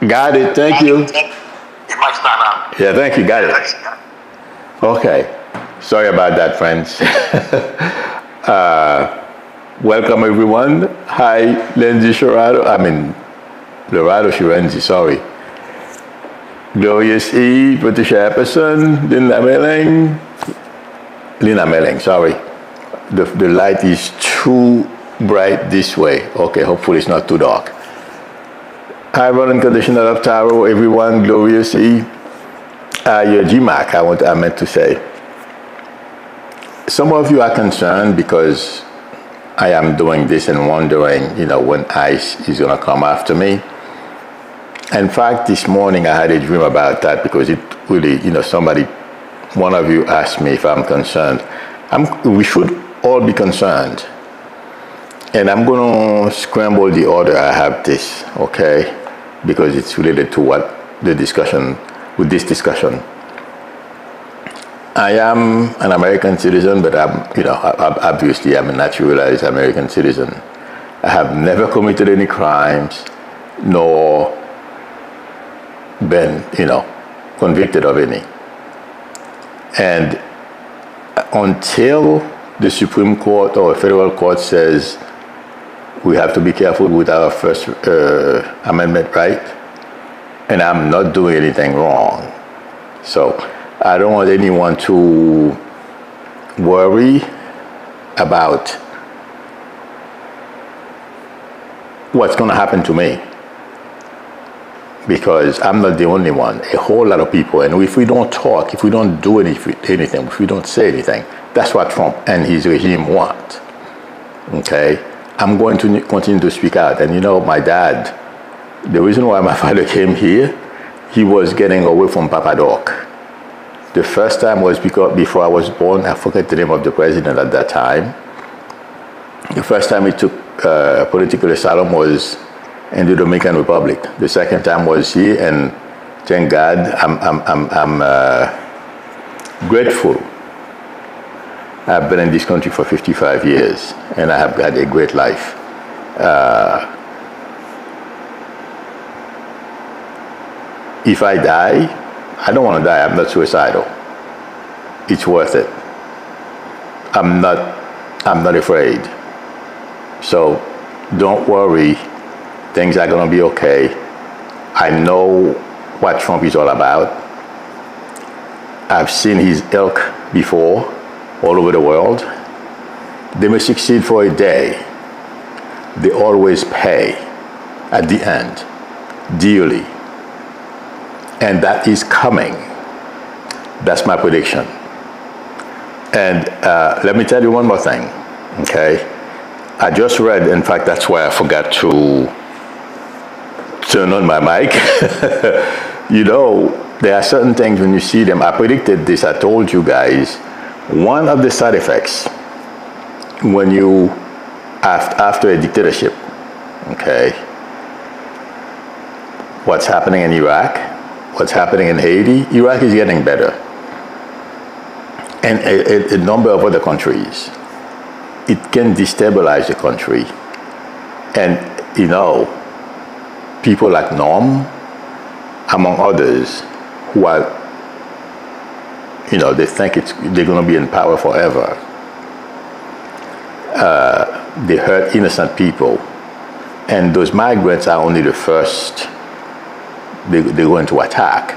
Got it. Thank you. It might start now. Yeah, thank you. Got it. Okay. Sorry about that, friends. Welcome, everyone. Hi, Lindsay Shirado. Lorado Shirenzi, sorry. Glorious E, Patricia Epperson, Lina Melling, sorry. The light is too bright this way. Okay, hopefully it's not too dark. Hi, Ron Conditioner of Taro, everyone, Glorious E. Your GMAC, I meant to say. Some of you are concerned because I am doing this and wondering, when ICE is going to come after me. In fact, this morning I had a dream about that because it really, one of you asked me if I'm concerned. We should all be concerned. And I'm going to scramble the order I have this, okay? Because it's related to what the discussion, with this discussion. I am an American citizen, but obviously I'm a naturalized American citizen. I have never committed any crimes, nor been, convicted of any. And until the Supreme Court or a federal court says we have to be careful with our First Amendment right, and I'm not doing anything wrong. So I don't want anyone to worry about what's going to happen to me, because I'm not the only one. A whole lot of people, and if we don't talk, if we don't do anything, if we don't say anything, that's what Trump and his regime want. Okay? I'm going to continue to speak out. And my dad, the reason why my father came here, he was getting away from Papa Doc. The first time was because before I was born, I forget the name of the president at that time. The first time he took political asylum was in the Dominican Republic. The second time was here, and thank God, I'm grateful. I've been in this country for 55 years, and I have had a great life. If I die, I don't want to die. I'm not suicidal. It's worth it. I'm not afraid. So don't worry. Things are going to be okay. I know what Trump is all about. I've seen his ilk before, all over the world. They may succeed for a day. They always pay at the end, dearly. And that is coming. That's my prediction. And let me tell you one more thing, okay? I just read, in fact, that's why I forgot to turn on my mic. There are certain things when you see them. I predicted this, I told you guys. One of the side effects when you, after a dictatorship, okay, what's happening in Iraq, what's happening in Haiti, Iraq is getting better. And a number of other countries. It can destabilize the country. And, people like Norm, among others, who are, they think they're going to be in power forever. They hurt innocent people. And those migrants are only the first they're going to attack.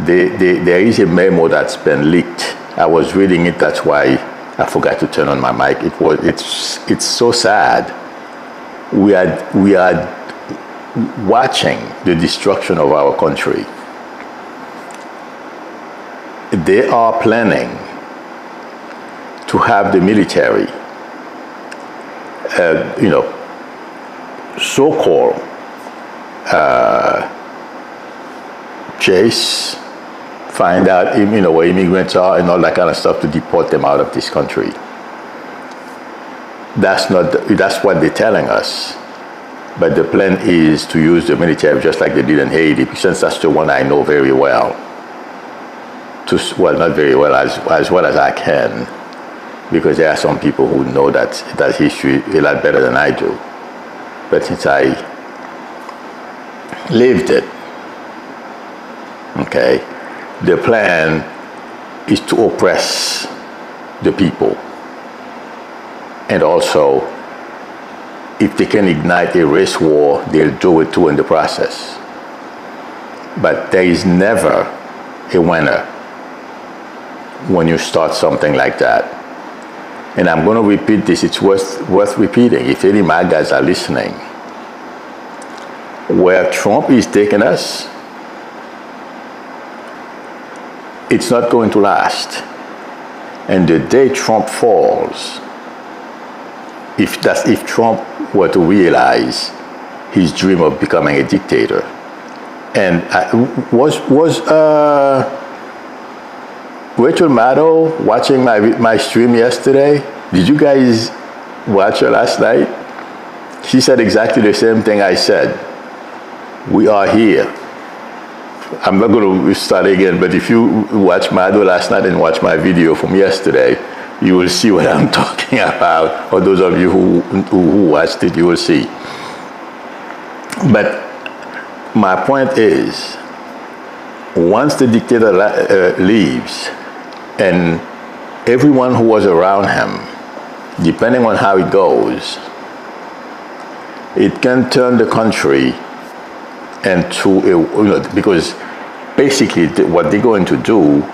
There is a memo that's been leaked. I was reading it, that's why I forgot to turn on my mic. It's so sad. We are watching the destruction of our country. They are planning to have the military, so-called chase, find out, where immigrants are and all that kind of stuff to deport them out of this country. That's what they're telling us. But the plan is to use the military just like they did in Haiti, since that's the one I know very well. Not very well, as well as I can, because there are some people who know that history a lot better than I do. But since I lived it, Okay? The plan is to oppress the people. And also, if they can ignite a race war, they'll do it too in the process. But there is never a winner when you start something like that. And I'm going to repeat this, it's worth repeating if any MAGAs are listening. Where Trump is taking us, it's not going to last. And the day Trump falls, if Trump were to realize his dream of becoming a dictator, and was Rachel Maddow watching my stream yesterday? Did you guys watch her last night? She said exactly the same thing I said. We are here. I'm not going to start again, but if you watch Maddow last night and watch my video from yesterday, you will see what I'm talking about. For those of you who watched it, you will see. But my point is, once the dictator leaves, and everyone who was around him, depending on how it goes, it can turn the country into because basically what they're going to do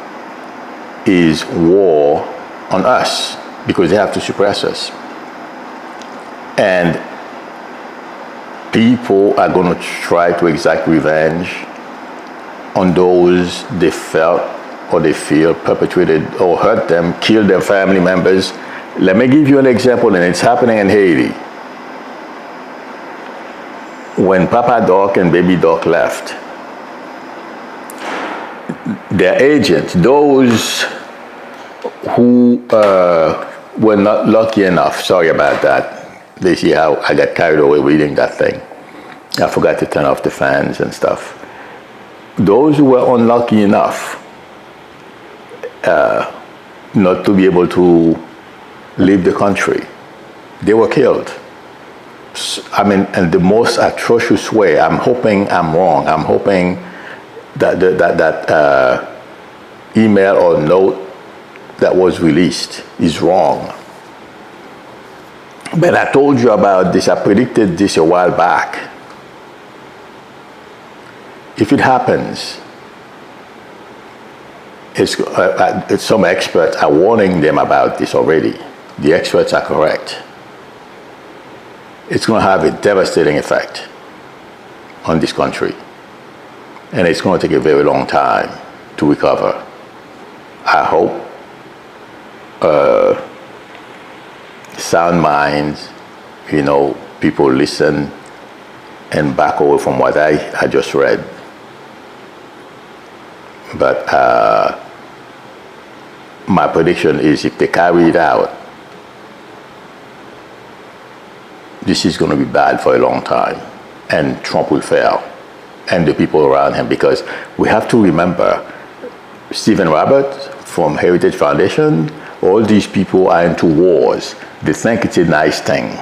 is war on us, because they have to suppress us. And people are going to try to exact revenge on those they felt or they feel perpetrated or hurt them, killed their family members. Let me give you an example, and it's happening in Haiti. When Papa Doc and Baby Doc left, their agents, those who were not lucky enough, sorry about that. They see how I got carried away reading that thing. I forgot to turn off the fans and stuff. Those who were unlucky enough not to be able to leave the country, they were killed. I mean, in the most atrocious way. I'm hoping I'm wrong. I'm hoping that email or note that was released is wrong. But I told you about this, I predicted this a while back. If it happens, some experts are warning them about this already. The experts are correct. It's going to have a devastating effect on this country. And it's going to take a very long time to recover. I hope sound minds, people listen and back away from what I just read. But my prediction is if they carry it out, this is going to be bad for a long time, and Trump will fail, and the people around him, because we have to remember Stephen Roberts from Heritage Foundation, all these people are into wars. They think it's a nice thing.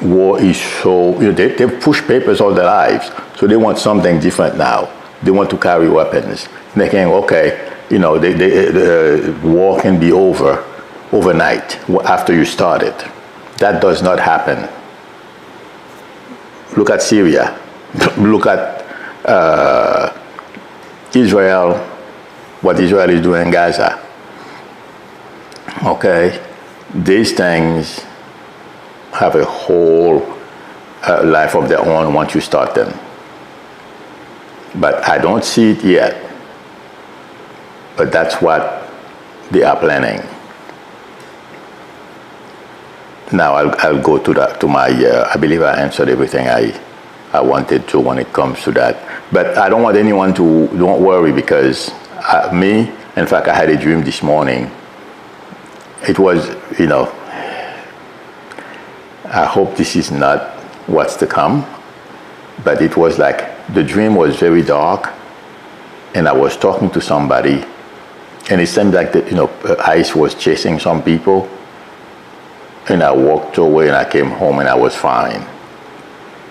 War is so, they've pushed papers all their lives, so they want something different now. They want to carry weapons. They're thinking, okay, war can be over overnight after you start it. That does not happen. Look at Syria. Look at Israel, what Israel is doing in Gaza. Okay, these things have a whole life of their own once you start them. But I don't see it yet. But that's what they are planning. Now I'll go to my, I believe I answered everything I wanted to when it comes to that. But I don't want anyone to, don't worry, because in fact, I had a dream this morning. It was, I hope this is not what's to come, but it was like, the dream was very dark, and I was talking to somebody, and it seemed like ICE was chasing some people, and I walked away and I came home and I was fine.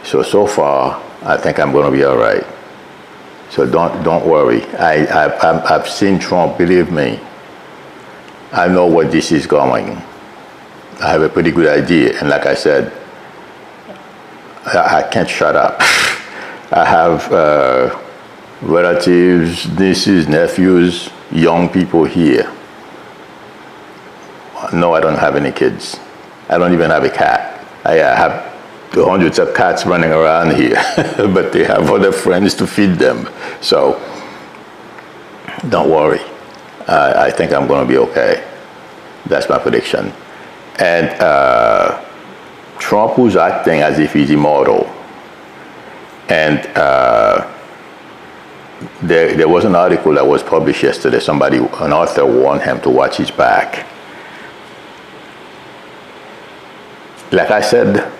So far, I think I'm going to be all right. So don't worry. I've seen Trump, believe me. I know where this is going. I have a pretty good idea. And like I said, I can't shut up. I have relatives, nieces, nephews, young people here. No, I don't have any kids. I don't even have a cat. I have hundreds of cats running around here, but they have other friends to feed them. So don't worry. I think I'm going to be okay. That's my prediction. And Trump was acting as if he's immortal. And there was an article that was published yesterday. An author warned him to watch his back. Like I said,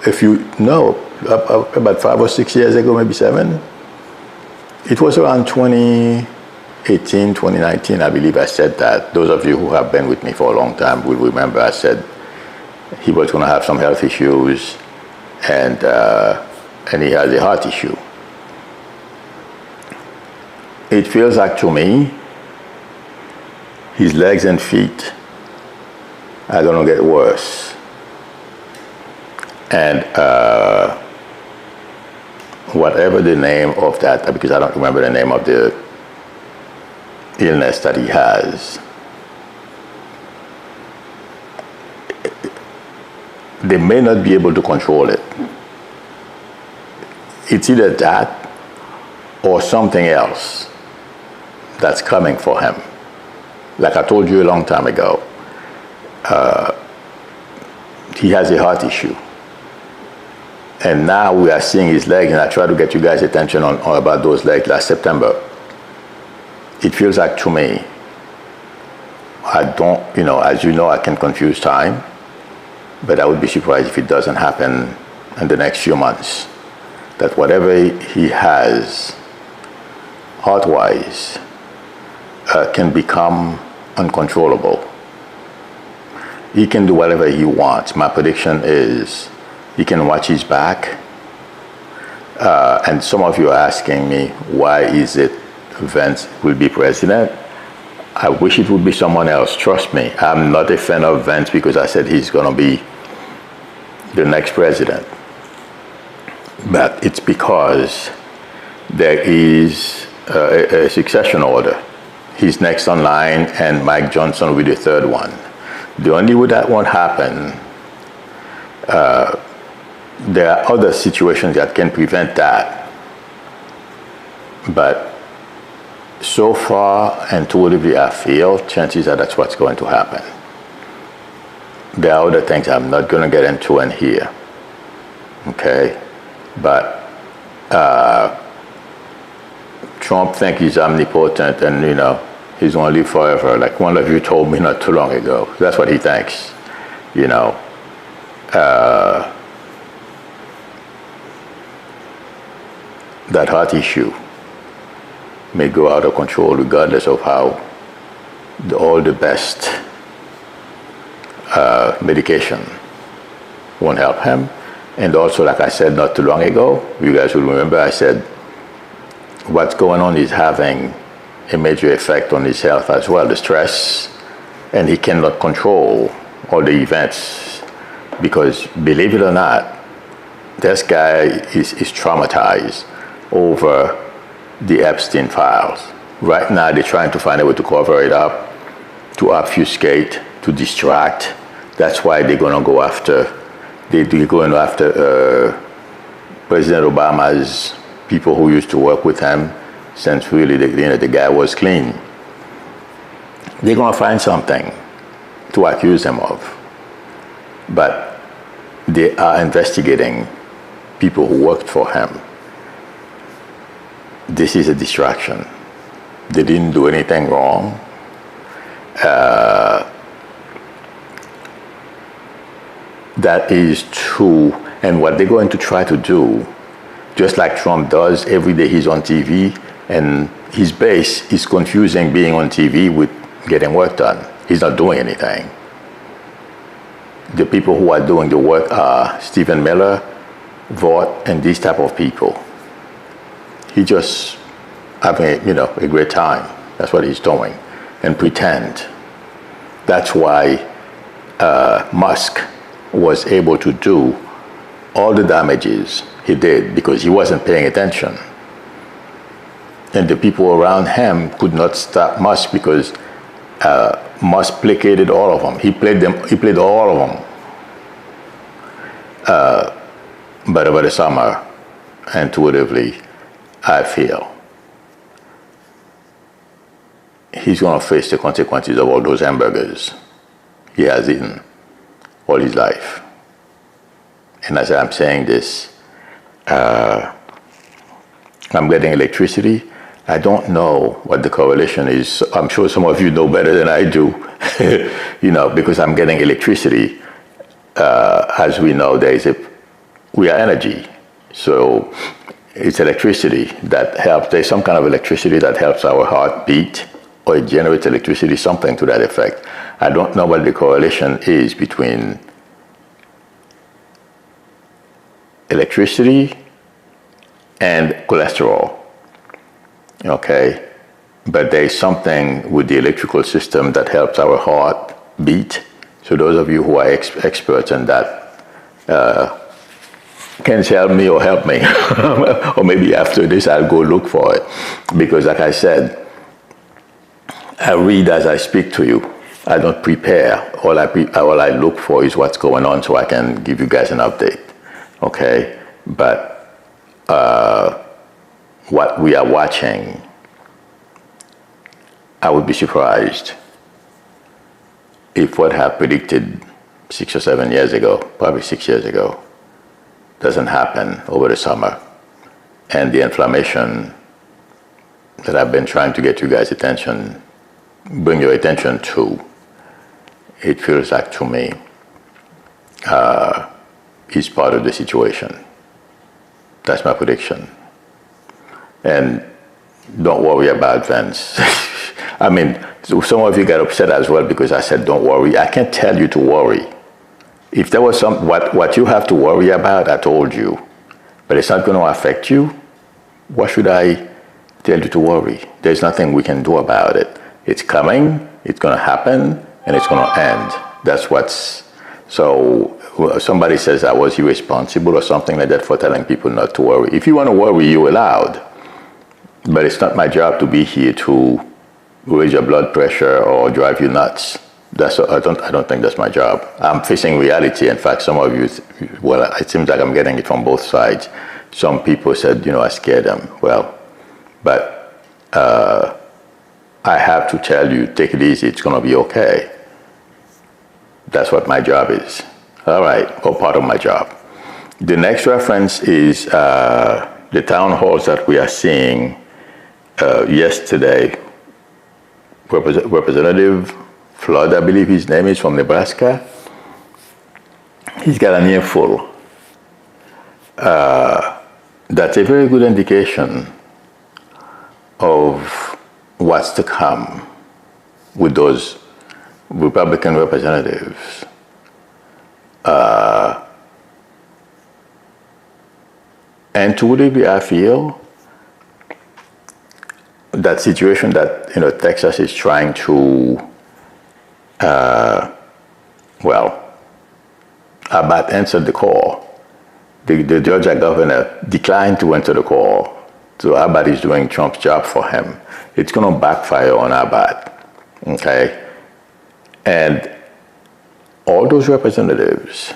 if you know, about 5 or 6 years ago, maybe 7, it was around 2018, 2019, I believe I said that. Those of you who have been with me for a long time will remember I said he was going to have some health issues, and he has a heart issue. It feels like to me his legs and feet are going to get worse. And whatever the name of that, because I don't remember the name of the illness that he has, they may not be able to control it. It's either that or something else that's coming for him. Like I told you a long time ago, he has a heart issue. And now we are seeing his leg, and I tried to get you guys' attention on about those legs last September. It feels like to me, I don't, as you know, I can confuse time, but I would be surprised if it doesn't happen in the next few months. That whatever he has, heart-wise, can become uncontrollable. He can do whatever he wants. My prediction is he can watch his back. And some of you are asking me, why is it Vance will be president? I wish it would be someone else. Trust me, I'm not a fan of Vance because I said he's going to be the next president. But it's because there is a succession order. He's next on line, and Mike Johnson will be the third one. The only way that won't happen, there are other situations that can prevent that. But so far, intuitively, I feel chances are that's what's going to happen. There are other things I'm not going to get into in here. Okay? But Trump thinks he's omnipotent and, he's going to live forever. Like one of you told me not too long ago. That's what he thinks, That heart issue may go out of control regardless of how all the best medication won't help him. And also, like I said not too long ago, you guys will remember I said what's going on is having a major effect on his health as well, the stress, and he cannot control all the events because, believe it or not, this guy is traumatized over the Epstein files. Right now, they're trying to find a way to cover it up, to obfuscate, to distract. That's why they're going to go after, they're going after President Obama's people who used to work with him since really the guy was clean. They're going to find something to accuse him of. But they are investigating people who worked for him. This is a distraction. They didn't do anything wrong. That is true. And what they're going to try to do, just like Trump does, every day he's on TV, and his base is confusing being on TV with getting work done. He's not doing anything. The people who are doing the work are Stephen Miller, Vought, and these type of people. He just having a great time. That's what he's doing, and pretend. That's why Musk was able to do all the damages he did, because he wasn't paying attention. And the people around him could not stop Musk, because Musk placated all of them. He played all of them. But over the summer, intuitively, I feel he's going to face the consequences of all those hamburgers he has eaten all his life. And as I'm saying this, I'm getting electricity. I don't know what the correlation is. I'm sure some of you know better than I do, because I'm getting electricity. As we know, we are energy. So it's electricity that helps. There's some kind of electricity that helps our heart beat, or it generates electricity, something to that effect. I don't know what the correlation is between electricity and cholesterol. Okay, but there is something with the electrical system that helps our heart beat. So those of you who are experts in that can help me or help me. Or maybe after this I'll go look for it. Because like I said, I read as I speak to you. I don't prepare. All I look for is what's going on so I can give you guys an update. Okay, but what we are watching, I would be surprised if what I predicted 6 or 7 years ago, probably 6 years ago, doesn't happen over the summer. And the inflammation that I've been trying to get you guys' attention, bring your attention to, it feels like to me, is part of the situation. That's my prediction. And don't worry about Vince. I mean, some of you got upset as well because I said don't worry. I can't tell you to worry. If there was what you have to worry about, I told you. But it's not going to affect you. Why should I tell you to worry? There's nothing we can do about it. It's coming, it's going to happen, and it's going to end. That's what's... So somebody says I was irresponsible or something like that for telling people not to worry. If you want to worry, you're allowed. But it's not my job to be here to raise your blood pressure or drive you nuts. I don't think that's my job. I'm facing reality. In fact, some of you, well, it seems like I'm getting it from both sides. Some people said, I scared them. Well, but I have to tell you, take it easy. It's going to be okay. That's what my job is. All right, or part of my job. The next reference is the town halls that we are seeing yesterday. Representative Flood, I believe his name is, from Nebraska. He's got an earful. That's a very good indication of what's to come with those Republican representatives. Intuitively, I feel that situation that Texas is trying to, Abbott answered the call. The Georgia governor declined to enter the call. So Abbott is doing Trump's job for him. It's going to backfire on Abbott. Okay? And all those representatives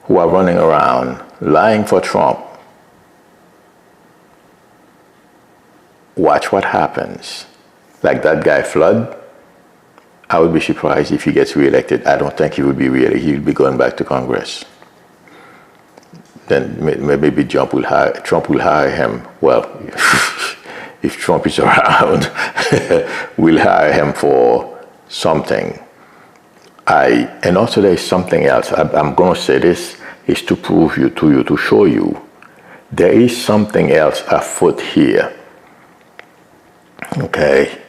who are running around lying for Trump, watch what happens. Like that guy Flood, I would be surprised if he gets reelected. I don't think he would be reelected. He would be going back to Congress. Then maybe Trump will hire him. Well, if Trump is around, we'll hire him for something. And also there is something else. I'm going to say this is to prove to show you there is something else afoot here. Okay.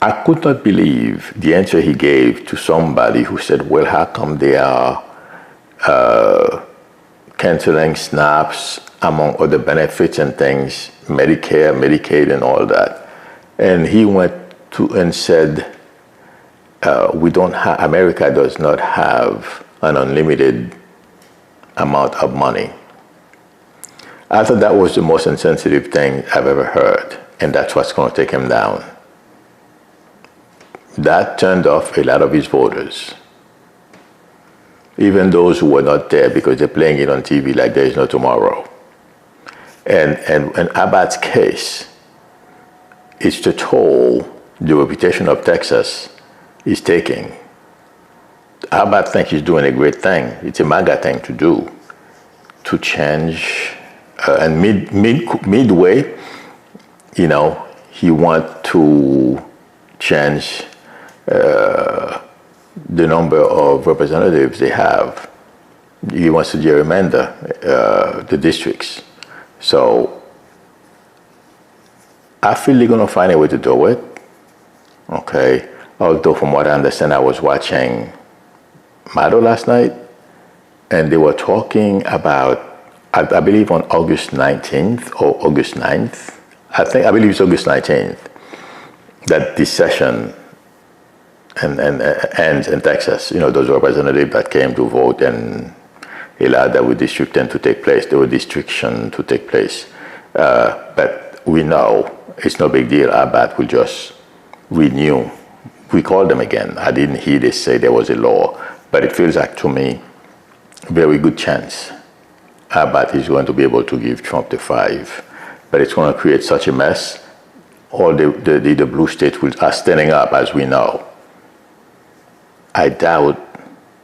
I could not believe the answer he gave to somebody who said, well, how come they are canceling SNAPs, among other benefits and things, Medicare, Medicaid, and all that. And he went to and said, America does not have an unlimited amount of money. I thought that was the most insensitive thing I've ever heard, and that's what's going to take him down. That turned off a lot of his voters, even those who were not there because they're playing it on TV like there is no tomorrow. And Abbott's case is the toll the reputation of Texas is taking. Abbott thinks he's doing a great thing. It's a MAGA thing to do, to change. And midway, he wants to change the number of representatives they have. He wants to gerrymander the districts. So I feel they're going to find a way to do it. Okay. Although from what I understand, I was watching Maddo last night, and they were talking about, I believe on August 19th or August 9th, I believe it's August 19th, that this session ends in Texas. Those representatives that came to vote and allowed the redistricting to take place, But we know it's no big deal. Abbott will just renew. We called them again. I didn't hear they say there was a law, but it feels like to me, very good chance Abbott is going to be able to give Trump the 5, but it's going to create such a mess. All the blue states are standing up, as we know. I doubt,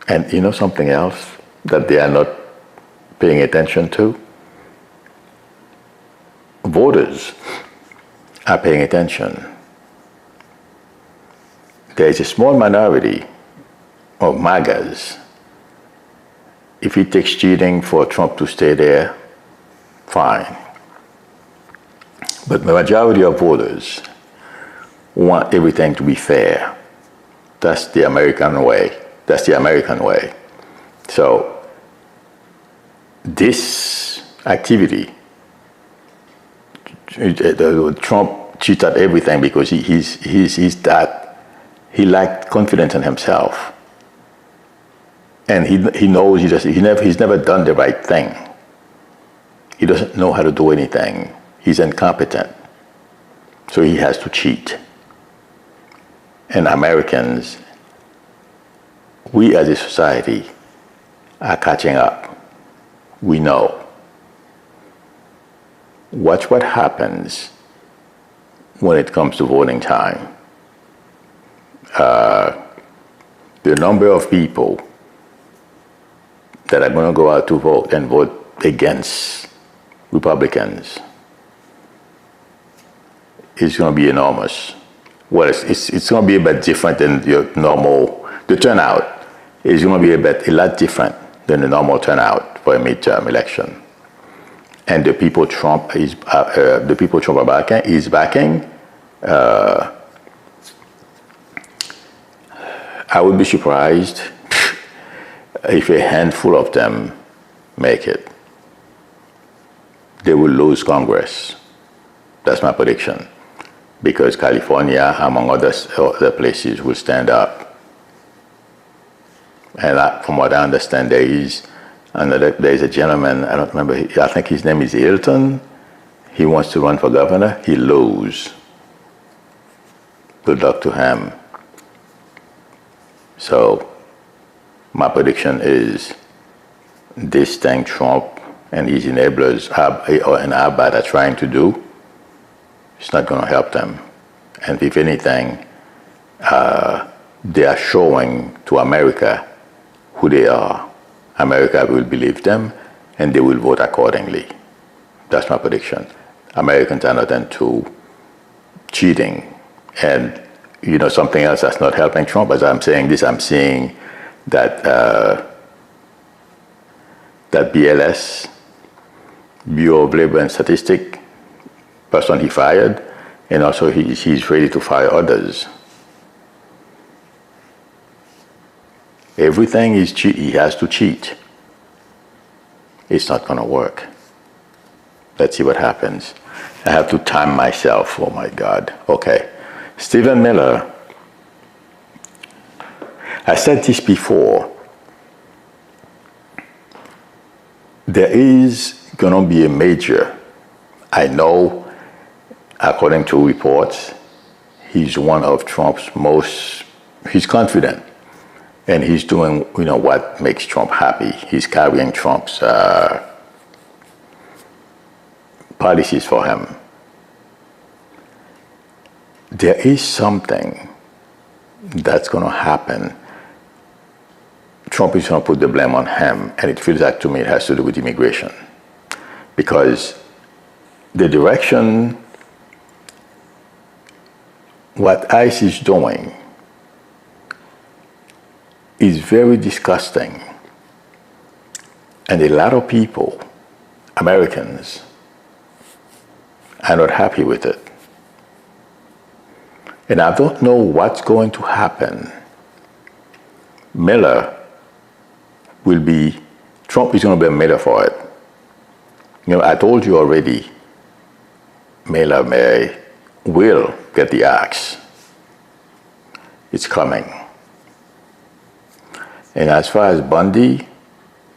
and something else that they are not paying attention to? Voters are paying attention. There is a small minority of MAGAs. If it takes cheating for Trump to stay there, fine. But the majority of voters want everything to be fair. That's the American way. So this activity, Trump cheated everything because he lacked confidence in himself. And he knows he's never done the right thing. He doesn't know how to do anything. He's incompetent. So he has to cheat. And Americans, we as a society are catching up. We know. Watch what happens when it comes to voting time. The number of people that are going to go out to vote and vote against Republicans is going to be enormous. Well, it's going to be a bit different than your normal. The turnout is going to be a lot different than the normal turnout for a midterm election. And the people Trump is backing. I would be surprised if a handful of them make it. They will lose Congress. That's my prediction. Because California, among other places, will stand up. And from what I understand, there is a gentleman, I don't remember, I think his name is Hilton. He wants to run for governor. He lose. Good luck to him. So my prediction is this thing Trump and his enablers and Abbott are trying to do, it's not going to help them. And if anything, they are showing to America who they are. America will believe them, and they will vote accordingly. That's my prediction. Americans are not into cheating. And, something else that's not helping Trump, as I'm saying this, I'm seeing that that BLS, Bureau of Labor and Statistics, person he fired, and also he's ready to fire others. Everything is cheat. He has to cheat. it's not going to work. Let's see what happens. I have to time myself. Oh my God. Okay. Stephen Miller. I said this before. There is going to be a major. I know, according to reports, he's one of Trump's he's confident. And he's doing, what makes Trump happy. He's carrying Trump's policies for him. There is something that's going to happen. Trump is going to put the blame on him, and it feels like to me it has to do with immigration. Because the direction, what ICE is doing is very disgusting. And a lot of people, Americans, are not happy with it. And I don't know what's going to happen. Trump is going to be a Miller for it. I told you already, Miller will get the axe. It's coming. And as far as Bundy,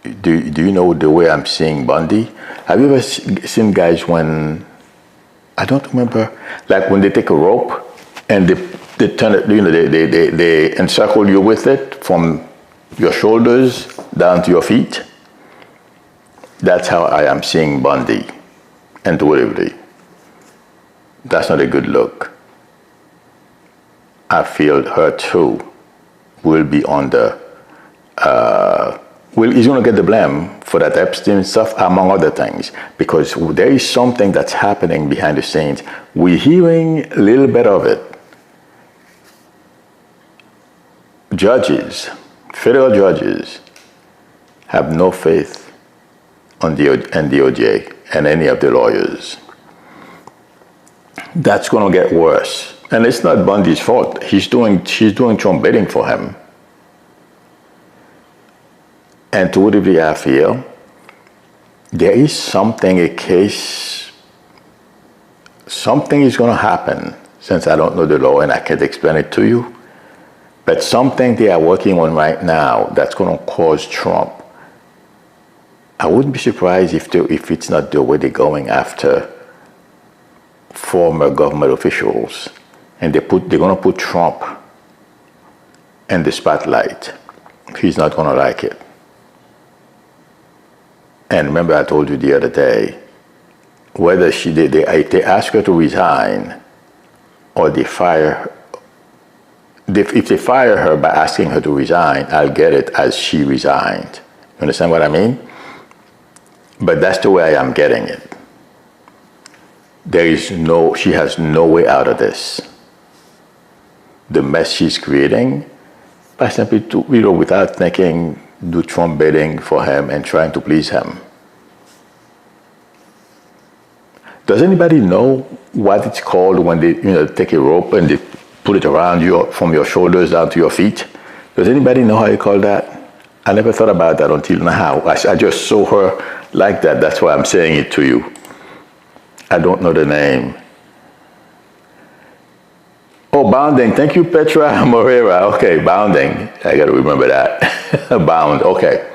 do you know the way I'm seeing Bundy? Have you ever seen guys when, I don't remember, like when they take a rope and they turn it, they encircle you with it from your shoulders down to your feet? That's how I am seeing Bundy intuitively. That's not a good look. I feel her too will be on the he's going to get the blame for that Epstein stuff, among other things, because there is something that's happening behind the scenes. We're hearing a little bit of it. Federal judges, have no faith on DOJ and any of the lawyers. That's going to get worse. And it's not Bundy's fault. She's doing Trump bidding for him. And to what degree I feel, there is something is going to happen, since I don't know the law and I can't explain it to you, but something they are working on right now that's going to cause Trump. I wouldn't be surprised if it's not the way they're going after former government officials, and they're going to put Trump in the spotlight. He's not going to like it. And remember, I told you the other day, whether they ask her to resign or they fire her. If they fire her by asking her to resign, I'll get it as she resigned. You understand what I mean? But that's the way I am getting it. She has no way out of this. The mess she's creating, by simply without thinking, do Trump bidding for him and trying to please him. Does anybody know what it's called when they take a rope and they put it around you from your shoulders down to your feet? Does anybody know how you call that? I never thought about that until now. I just saw her like that. That's why I'm saying it to you. I don't know the name. Oh, bounding. Thank you, Petra Moreira. Okay, bounding. I got to remember that. Bound. Okay.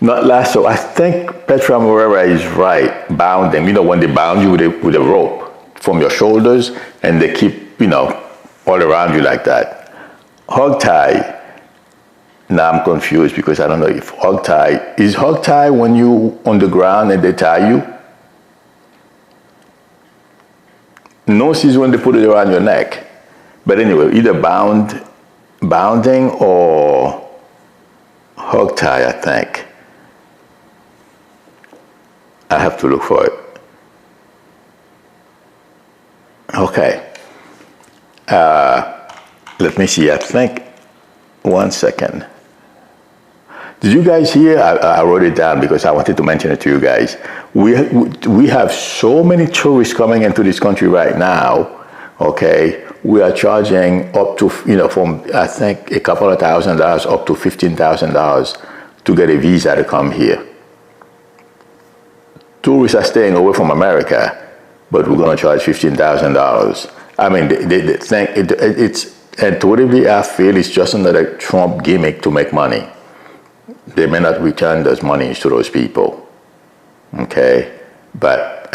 Not last. So I think Petra Moreira is right. Bounding. When they bound you with a rope from your shoulders and they keep, all around you like that. Hog tie. Now I'm confused because I don't know if hog tie. Is hog tie when you on the ground and they tie you? Noose is when they put it around your neck. But anyway, either bounding or hog tie, I think. I have to look for it. Okay. Let me see. I think, 1 second. Did you guys hear? I wrote it down because I wanted to mention it to you guys. We have so many tourists coming into this country right now. Okay, we are charging up to from I think a couple of $1,000 up to $15,000 to get a visa to come here. Tourists are staying away from America, but we're going to charge $15,000. I mean, they think it's intuitively, I feel it's just another Trump gimmick to make money. They may not return those monies to those people, okay? But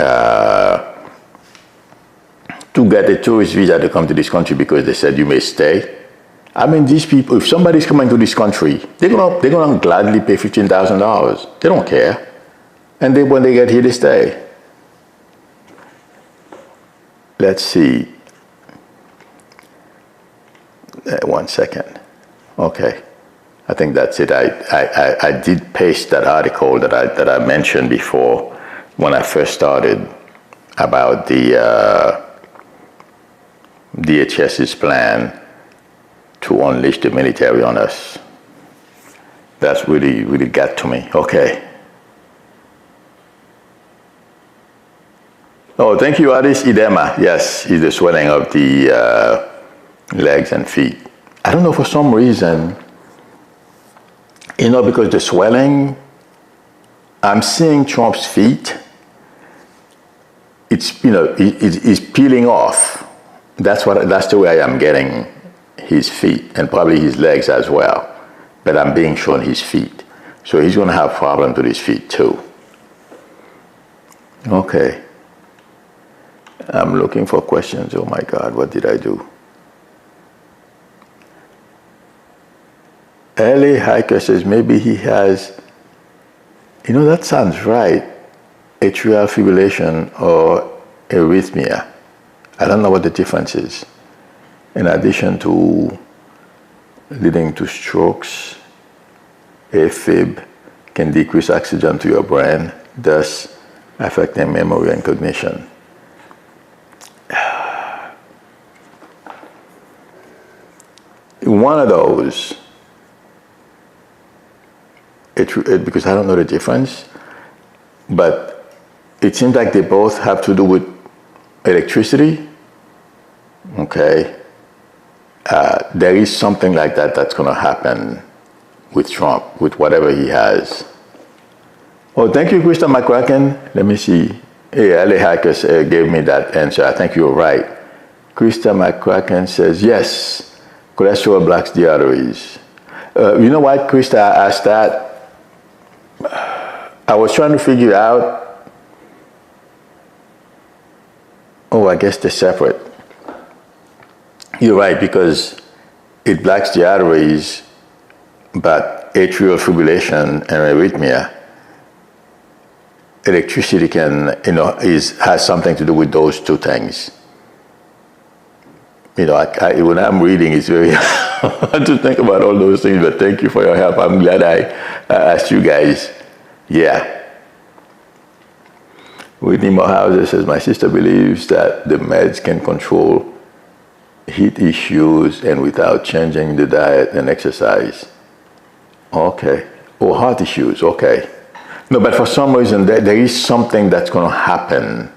to get a tourist visa to come to this country because they said you may stay, I mean, these people, if somebody's coming to this country, they're gonna gladly pay $15,000. They don't care. And then when they get here, they stay. Let's see. 1 second. Okay. I think that's it. I did paste that article that I mentioned before when I first started about the DHS's plan to unleash the military on us. That's really got to me. Okay. Oh, thank you, Addis. Edema. Yes, it's the swelling of the legs and feet. I don't know, for some reason, you know, because the swelling, I'm seeing Trump's feet. It's, you know, it's peeling off. That's the way I am getting his feet, and probably his legs as well. But I'm being shown his feet. So he's going to have problems with his feet too. Okay. I'm looking for questions. Oh my God, what did I do? L.A. Hiker says maybe he has, you know, that sounds right. Atrial fibrillation or arrhythmia. I don't know what the difference is. In addition to leading to strokes, AFib can decrease oxygen to your brain, thus affecting memory and cognition. One of those, because I don't know the difference, but it seems like they both have to do with electricity. Okay. There is something like that that's going to happen with Trump, with whatever he has. Oh, thank you, Krista McCracken. Let me see. Hey, LA Hackers gave me that answer. I think you're right. Krista McCracken says, yes, cholesterol blocks the arteries. You know why, Krista, I asked that? I was trying to figure out, oh, I guess they're separate. You're right, because it blocks the arteries, but atrial fibrillation and arrhythmia, electricity can, you know, has something to do with those two things. You know, when I'm reading, it's very hard to think about all those things, but thank you for your help. I'm glad I asked you guys. Yeah. Whitney Mohauser says, my sister believes that the meds can control heat issues and without changing the diet and exercise. Okay. Or heart issues. Okay. No, but for some reason, there is something that's going to happen.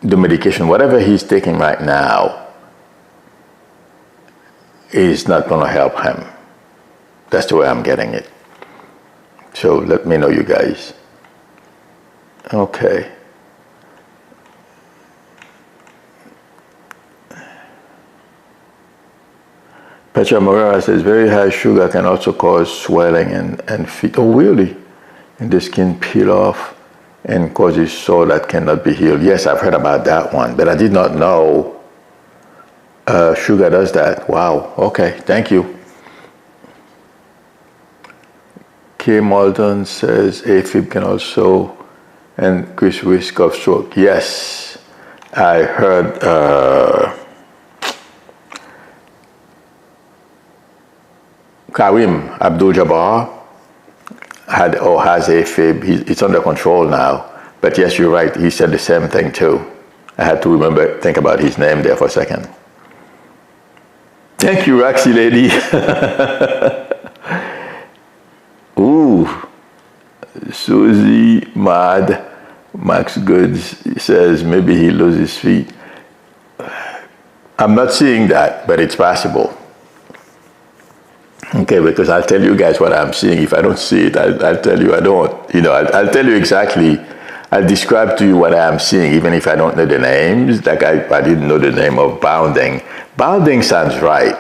The medication, whatever he's taking right now, is not going to help him. That's the way I'm getting it. So let me know, you guys. Okay. Petra Morera says very high sugar can also cause swelling and feet. Oh, really? And the skin peel off and causes sore that cannot be healed. Yes, I've heard about that one, but I did not know sugar does that. Wow. Okay, thank you. K. Malton says AFib can also increase risk of stroke. Yes, I heard Karim Abdul-Jabbar had or has AFib. It's under control now. But yes, you're right. He said the same thing too. I had to think about his name there for a second. Thank you, Roxy lady. Ooh, Susie Mad Max Goods says maybe he loses feet. I'm not seeing that, but it's possible. Okay, because I'll tell you guys what I'm seeing. If I don't see it, I'll tell you I don't. You know, I'll tell you exactly. I'll describe to you what I'm seeing, even if I don't know the names. Like I didn't know the name of bounding. Bounding sounds right.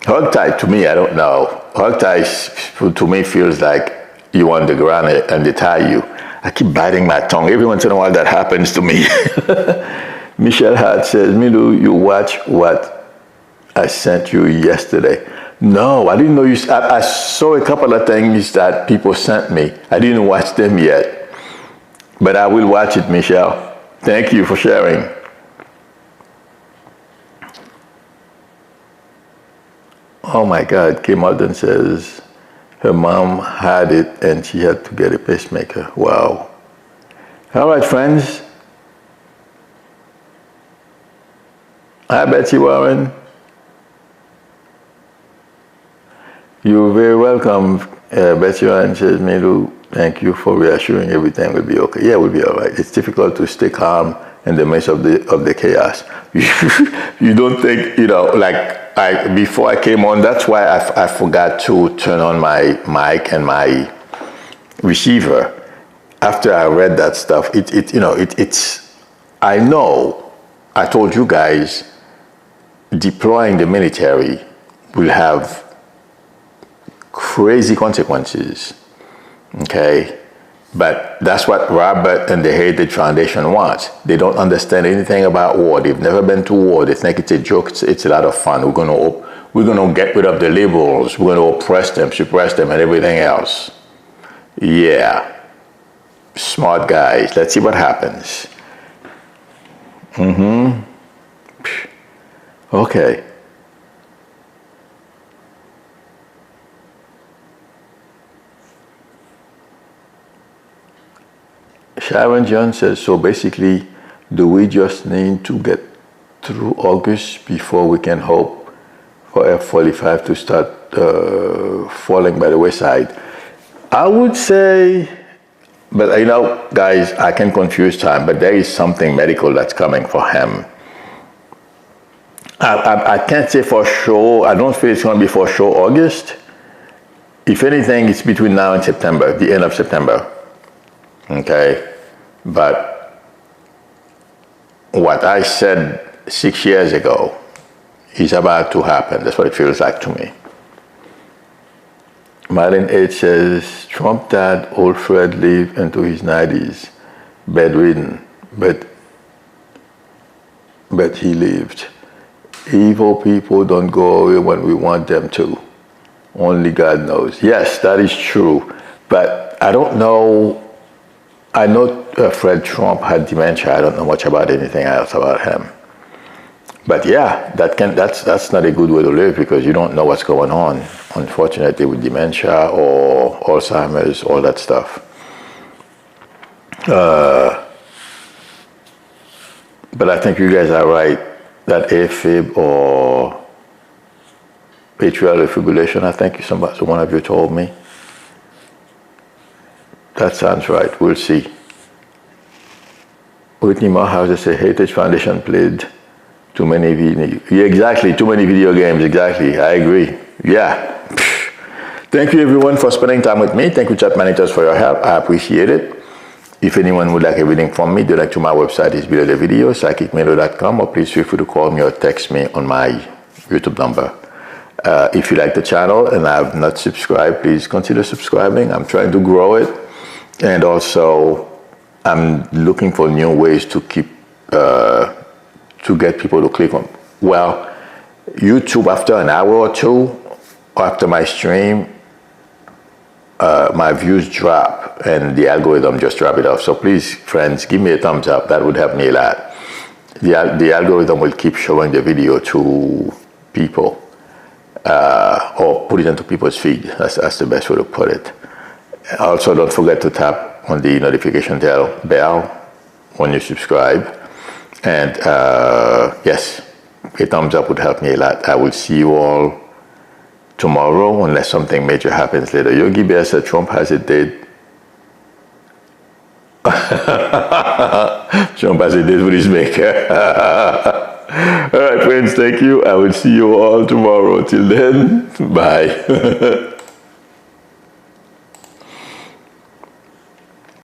Hogtie, to me, I don't know. Hogtie, to me, feels like you on the ground and they tie you. I keep biting my tongue. Every once in a while that happens to me. Michelle Hart says, Milu, you watch what I sent you yesterday. No, I didn't know you. I saw a couple of things that people sent me. I didn't watch them yet. But I will watch it, Michelle. Thank you for sharing. Oh my God, Kim Alden says her mom had it and she had to get a pacemaker. Wow. All right, friends. Hi, Betsy Warren. You're very welcome. Betsy Warren says, Milu, thank you for reassuring everything will be okay. Yeah, we'll be all right. It's difficult to stay calm in the midst of the chaos. You don't think, you know, like before I came on, that's why I forgot to turn on my mic and my receiver. After I read that stuff, I know, I told you guys, deploying the military will have crazy consequences, okay? But that's what Robert and the Heritage Foundation wants. They don't understand anything about war. They've never been to war. They think it's a joke. It's a lot of fun. We're gonna get rid of the liberals. We're gonna oppress them, suppress them, and everything else. Yeah, smart guys. Let's see what happens. Okay. Sharon John says, so basically, do we just need to get through August before we can hope for F-45 to start falling by the wayside? I would say, but you know, guys, I can confuse time, but there is something medical that's coming for him. I can't say for sure. I don't feel it's going to be for sure August. If anything, it's between now and September, the end of September. Okay? But what I said 6 years ago is about to happen. That's what it feels like to me. Marlon H. says, Trump dad, old Fred, lived into his 90s, bedridden, but he lived. Evil people don't go away when we want them to. Only God knows. Yes, that is true. But I don't know. I know Fred Trump had dementia. I don't know much about anything else about him. But yeah, that's not a good way to live because you don't know what's going on, unfortunately, with dementia or Alzheimer's, all that stuff. But I think you guys are right that AFib or atrial fibrillation, I think one of you told me. That sounds right. We'll see. Whitney Morehouse says Heritage Foundation played too many yeah, exactly, too many video games. Exactly, I agree. Yeah. Thank you everyone for spending time with me. Thank you chat managers for your help. I appreciate it. If anyone would like a reading from me, direct to my website is below the video, psychicmelo.com, or please feel free to call me or text me on my YouTube number. If you like the channel and I have not subscribed, please consider subscribing. I'm trying to grow it. And also, I'm looking for new ways to keep, to get people to click on. Well, YouTube, after an hour or two, after my stream, my views drop and the algorithm just drop it off. So please, friends, give me a thumbs up. That would help me a lot. The algorithm will keep showing the video to people or put it into people's feed. That's the best way to put it. Also, don't forget to tap on the notification bell when you subscribe. And yes, a thumbs up would help me a lot. I will see you all tomorrow unless something major happens later. Yogi Bear said Trump has a date. Trump has a date with his maker. All right, friends, thank you. I will see you all tomorrow. Till then, bye.